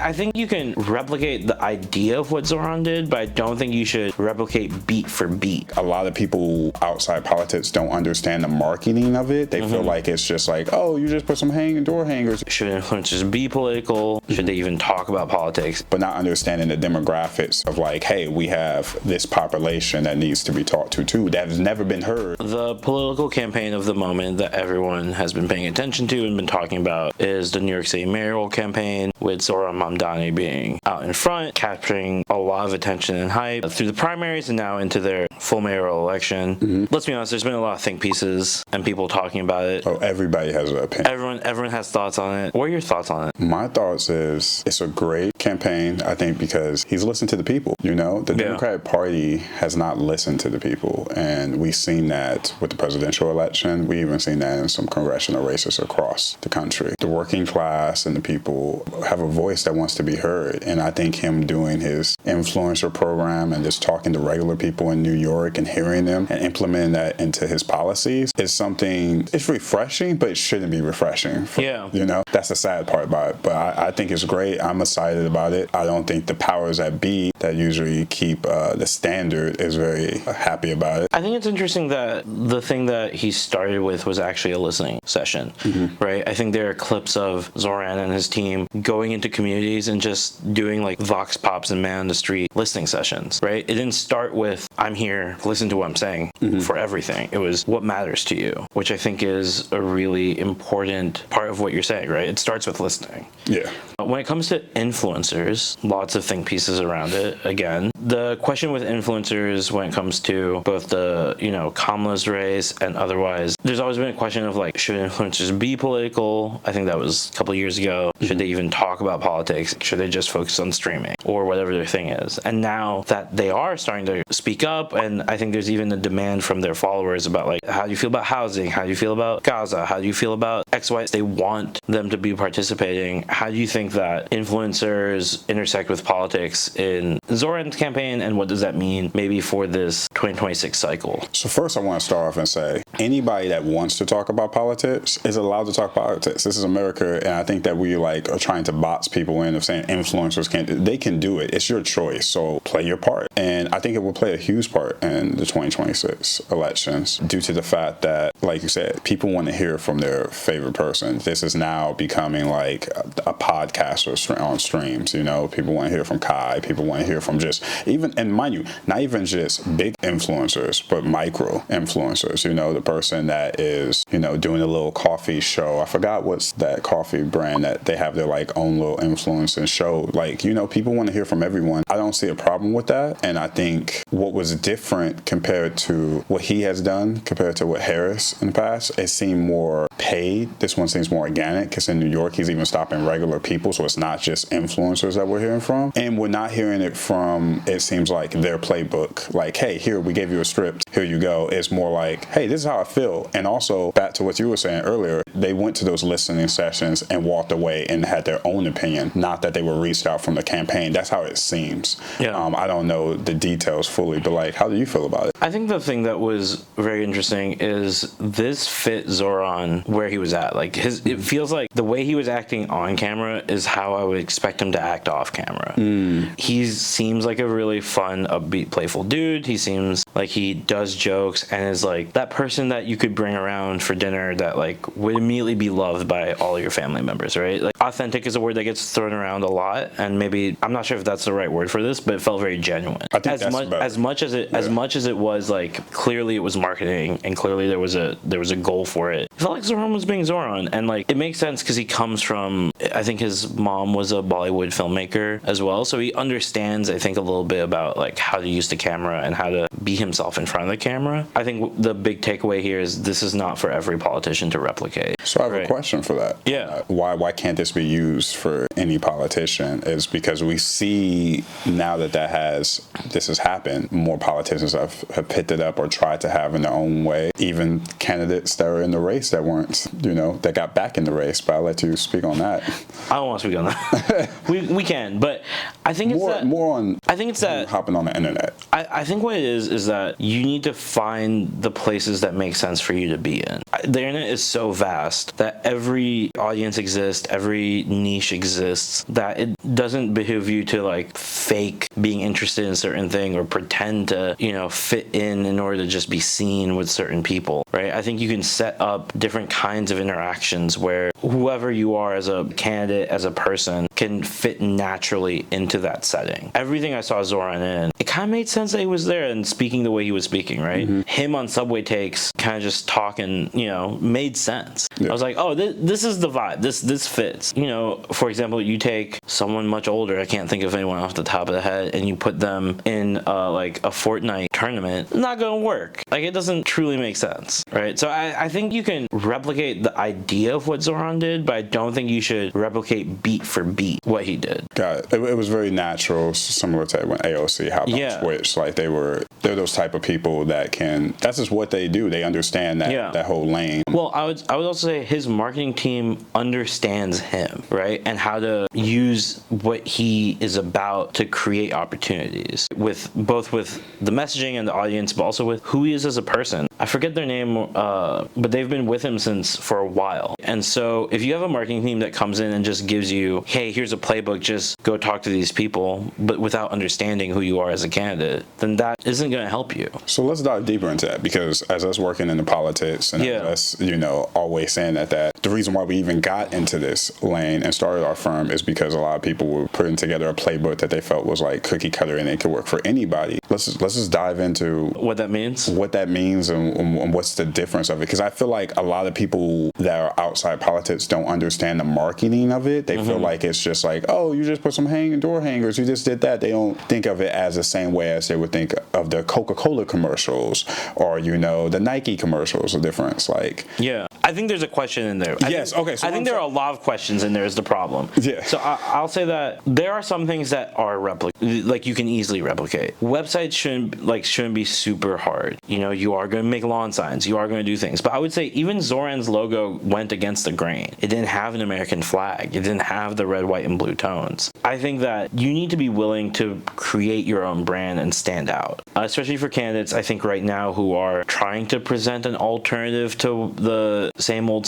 I think you can replicate the idea of what Zohran did, but I don't think you should replicate beat for beat. A lot of people outside politics don't understand the marketing of it. They feel like it's just like, oh, you just put some door hangers. Should influencers be political? Should they even talk about politics? But not understanding the demographics of like, hey, we have this population that needs to be talked to too, that has never been heard. The political campaign of the moment that everyone has been paying attention to and been talking about is the New York City mayoral campaign, with Zohran Mamdani being out in front, capturing a lot of attention and hype through the primaries and now into their full mayoral election. Let's be honest, there's been a lot of think pieces and people talking about it. Oh, everybody has an opinion. Everyone has thoughts on it. What are your thoughts on it? My thoughts is it's a great campaign, I think, because he's listened to the people. You know, the Democratic Party has not listened to the people, and we've seen that with the presidential election. We even seen that in some congressional races across the country. The working class and the people have a voice that wants to be heard, and I think him doing his influencer program and just talking to regular people in New York and hearing them and implementing that into his policies is something, it's refreshing, but it shouldn't be refreshing. You know, that's the sad part about it. But I think it's great. I'm excited about it. I don't think the powers that be that usually keep the standard is very happy about it. I think it's interesting that the thing that he started with was actually a listening session, right? I think there are clips of Zohran and his team going into communities and just doing like vox pops and man on the street listening sessions, right? It didn't start with, I'm here, listen to what I'm saying for everything. It was what matters to you, which I think is a really important part of what you're saying, right? It starts with listening. Yeah. When it comes to influencers, lots of think pieces around it. Again, the question with influencers when it comes to both the, Kamala's race and otherwise, there's always been a question of like, should influencers be political? I think that was a couple of years ago. Should they even talk about politics? Should they just focus on streaming or whatever their thing is? And now that they are starting to speak up, and I think there's even a demand from their followers about like, how do you feel about housing? How do you feel about Gaza? How do you feel about X, Y? They want them to be participating. How do you think that influencers intersect with politics in Zohran's campaign, and what does that mean maybe for this 2026 cycle? So first I want to start off and say anybody that wants to talk about politics is allowed to talk politics. This is America, and I think that we are trying to box people in of saying influencers can't. They can do it. It's your choice. So play your part. And I think it will play a huge part in the 2026 elections due to the fact that, like you said, people want to hear from their favorite person. This is now becoming like a podcaster on streams. People want to hear from Kai. People want to hear from just even, and mind you, not even just big influencers, but micro influencers. The person that is, doing a little coffee show. I forgot what's that coffee brand that they have their like own little influence and show. Like, people want to hear from everyone. I don't see a problem with that. And I think what was different compared to what he has done compared to what Harris in the past, it seemed more paid. This one seems more organic because in New York, he's even stopping regular people. So it's not just influencers that we're hearing from. And we're not hearing it from, it seems like, their playbook. Like, hey, here, we gave you a script. Here you go. It's more like, hey, this is how I feel. And also, back to what you were saying earlier, they went to those listening sessions and walked away and had their own opinion. Not that they were reached out from the campaign. That's how it seems. Yeah. I don't know the details fully, but like, how do you feel about it? I think the thing that was very interesting is this fit Zohran where he was at. Like it feels like the way he was acting on camera is how I would expect him to act off camera. He seems like a really fun, upbeat, playful dude. He seems like he does jokes and is like that person that you could bring around for dinner that like would immediately be loved by all of your family members, right? Like authentic is a word that gets thrown around a lot, and maybe I'm not sure if that's the right word for this, but it felt very genuine. I think as much as it was like clearly it was marketing and clearly there was a goal for it. It felt like Zohran was being Zohran, and like it makes sense because he comes from, I think his mom was a Bollywood filmmaker as well, so he understands, I think, a little bit about like how to use the camera and how to be himself in front of the camera. I think the big takeaway here is this is not for every politician to replicate. So I have a question for that. Yeah. Why can't this be used for any politician? Is because we see now that this has happened, more politicians have picked it up or tried to have in their own way. Even candidates that are in the race that weren't, that got back in the race. But I'll let you speak on that. I don't want to speak on that. we can, but I think it's more on. I think it's that hopping on the internet. I think what it is that that you need to find the places that make sense for you to be in. The internet is so vast that every audience exists, every niche exists, that it doesn't behoove you to like fake being interested in a certain thing or pretend to, fit in order to just be seen with certain people, right? I think you can set up different kinds of interactions where whoever you are as a candidate, as a person, can fit naturally into that setting. Everything I saw Zohran in, it kind of made sense that he was there and speaking the way he was speaking, right? Mm-hmm. Him on Subway Takes, kind of just talking, made sense. Yeah. I was like, oh, this is the vibe. This fits. For example, you take someone much older, I can't think of anyone off the top of the head, and you put them in like a Fortnite tournament, not gonna work. Like, it doesn't truly make sense, right? So I think you can replicate the idea of what Zohran did, but I don't think you should replicate beat for beat what he did. Got it. It was very natural, similar to when AOC hopped on Twitch. Like, they're those type of people that that's just what they do. They understand that whole lane. Well, I would also say his marketing team understands him, right? And how to use what he is about to create opportunities with both with the messaging and the audience, but also with who he is as a person. I forget their name, but they've been with him for a while. And so if you have a marketing team that comes in and just gives you, hey, here's a playbook, just go talk to these people, but without understanding who you are as a candidate, then that isn't going to help you. So let's dive deeper into that, because as us working in the politics and us, always saying that the reason why we even got into this lane and started our firm is because a lot of people were putting together a playbook that they felt was like cookie cutter and it could work for anybody. Let's just dive into what that means and what's the difference of it, because I feel like a lot of people that are outside politics don't understand the marketing of it. They feel like it's just like, oh, you just put some door hangers, you just did that. They don't think of it as the same way as they would think of the Coca-Cola commercials or the Nike commercials. The difference, I think there's a question in there. I think there are a lot of questions in there is the problem. Yeah. So I'll say that there are some things that are you can easily replicate. Websites shouldn't be super hard. You are going to make lawn signs, you are going to do things. But I would say even Zohran's logo went against the grain. It didn't have an American flag. It didn't have the red, white, and blue tones. I think that you need to be willing to create your own brand and stand out, especially for candidates, I think right now, who are trying to present an alternative to the same old.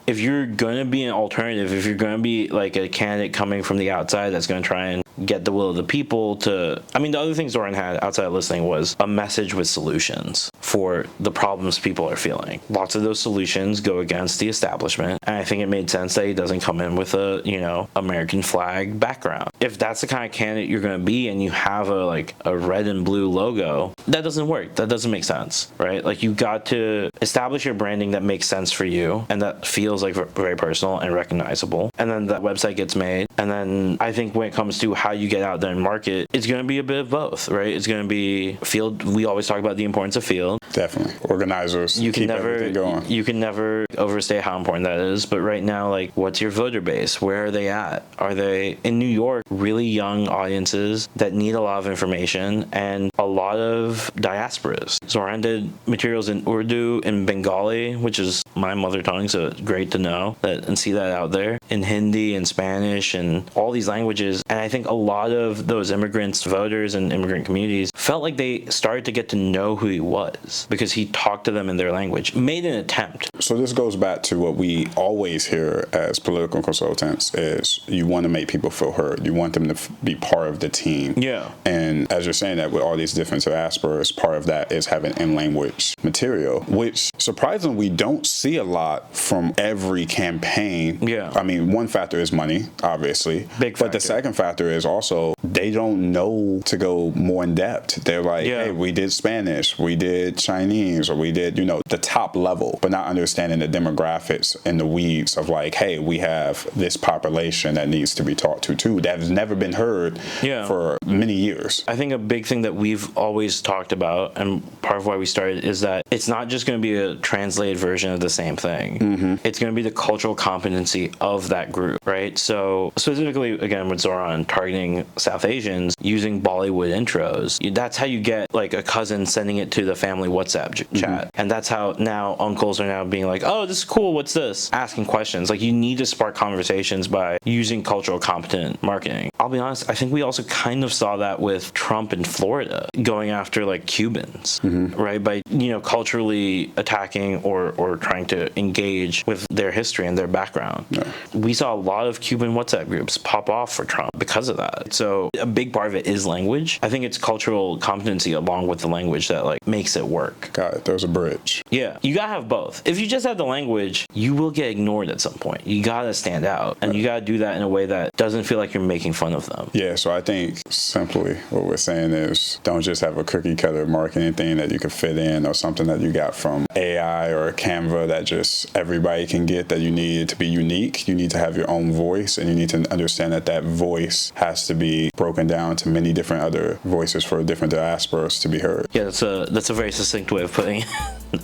If you're going to be an alternative, if you're going to be like a candidate coming from the outside that's going to try and get the will of the people to... the other thing Zohran had outside of listening was a message with solutions for the problems people are feeling. Lots of those solutions go against the establishment, and I think it made sense that he doesn't come in with a, American flag background. If that's the kind of candidate you're going to be and you have a red and blue logo, that doesn't work. That doesn't make sense, right? Like, you got to establish your branding that makes sense for you and that feels like very personal and recognizable, and then that website gets made. And then I think when it comes to how you get out there and market, it's going to be a bit of both, right? It's going to be field. We always talk about the importance of field. Definitely. Organizers. You can never overstate how important that is. But right now, what's your voter base? Where are they at? Are they in New York? Really young audiences that need a lot of information and a lot of diasporas. Zohran did materials in Urdu and Bengali, which is my mother tongue, so it's great to know that and see that out there, in Hindi and Spanish and all these languages. And I think a lot of those immigrants, voters, and immigrant communities felt like they started to get to know who he was because he talked to them in their language, made an attempt. So this goes back to what we always hear as political consultants is you want to make people feel heard. You want them to be part of the team. Yeah. And as you're saying that with all these different diasporas, part of that is having in-language material, which surprisingly we don't see a lot from every campaign. Yeah. One factor is money, obviously. Big factor. But the second factor is also they don't know to go more in depth. They're like, hey, we did Spanish, we did Chinese, or we did, the top level, but not understanding the demographics and the weeds of hey, we have this population that needs to be talked to too, that has never been heard for many years. I think a big thing that we've always talked about, and part of why we started, is that it's not just going to be a translated version of the same thing. Mm-hmm. It's going to be the cultural competency of that group, right? So specifically, again, with Zohran targeting South conversations using Bollywood intros. That's how you get like a cousin sending it to the family WhatsApp chat. And that's how now uncles are now being like, oh, this is cool, what's this? Asking questions. Like, you need to spark conversations by using cultural competent marketing. I'll be honest, I think we also kind of saw that with Trump in Florida going after like Cubans, right? By, culturally attacking or trying to engage with their history and their background. Yeah. We saw a lot of Cuban WhatsApp groups pop off for Trump because of that. So a big part of it is language. I think it's cultural competency along with the language that like makes it work. Got it. There's a bridge. Yeah. You gotta have both. If you just have the language, you will get ignored at some point. You gotta stand out, and you gotta do that in a way that doesn't feel like you're making fun of them. Yeah. So I think simply what we're saying is don't just have a cookie cutter marketing thing that you can fit in or something that you got from AI or Canva that just everybody can get, that you need to be unique. You need to have your own voice, and you need to understand that that voice has to be broken down to many different other voices for different diasporas to be heard. Yeah, that's a very succinct way of putting it.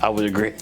I would agree.